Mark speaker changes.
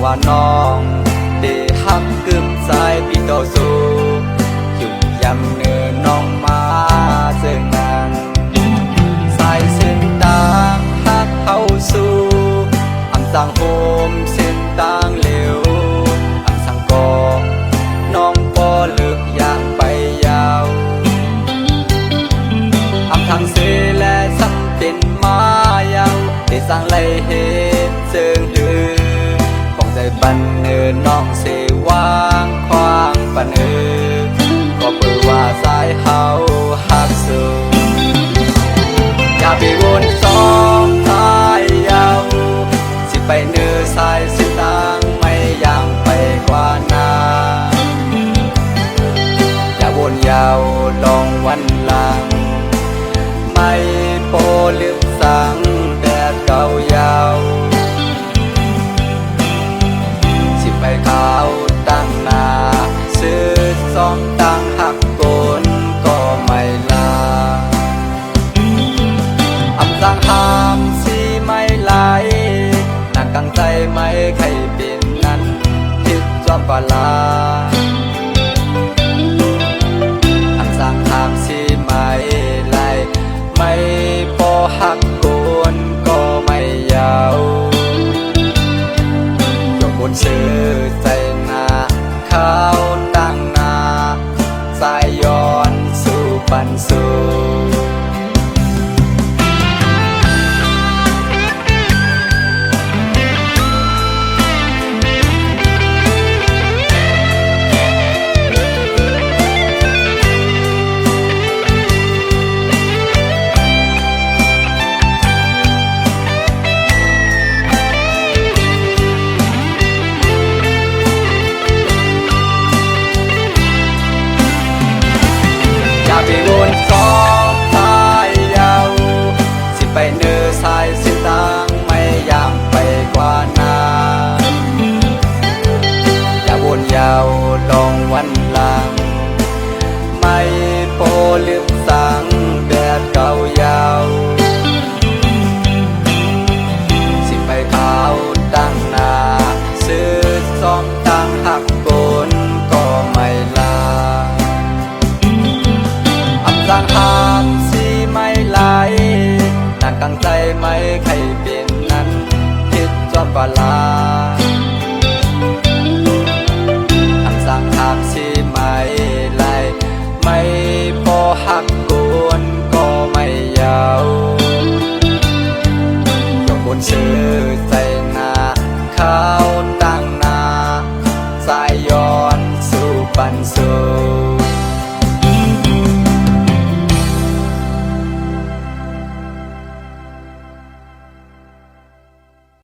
Speaker 1: ว่าน้องเดหักกึมสายพี่ต่อสู้อยู่ยำเนื้อน้องมาเสื่องนั้นสายเส้นต่างหักเข้าสู่อันต่างโฮมเส้นต่างเหลวอันสังกอน้องปอเลิกอย่างไปยาวอันทางเสและสัมเป็นมายาวได้สร้างไหลเหตุเสื่องหือของใจปันเนื้อน้องเสวางควางปันก็เปิดว่าสายเฮาหักสู่อย่าไปวนซ้อมท้ายยาวสิไปเนื้อสายสิต่างไม่ย่างไปกว่านาอย่าวนยาวลองวันหลังไม่โปลืมสังแดดเก่ายาวสิไปข้าวตั้งนาซื้อซองตั้งหักโกนก็ไม่ลาอำสั่งห้ามสิไม่ไหลนักกังใจไม่ใครเป็นนั้นคิดจอมปลาอำสั่งห้ามสิไม่ไหลไม่พอหักโกนก็ไม่ยาวยกบนชื่อใจนาข้าวตั้งนาสายย้อนสู่ปันสู่ไปวนซ้อมท้ายยาวสิไปเนื้อสายสิต่างไม่ย่างไปกว่านาอย่าวนยาวลองวันหลังไม่โปลืมสังแดดเก่ายาวสิไปข้าวตั้งนาซื้อซ้อมตั้งหักโกนก็ไม่ลาสั่งห้ามสิไม่ไหลนักกังใจไม่ใครเป็นนั้นคิดจอมปลาคำสั่งห้ามสิไม่ไหลไม่พอหักโกนก็ไม่ยาวยกบนชื่อใจนาข้าวตั้งนาสายย้อนสู่ปันสู่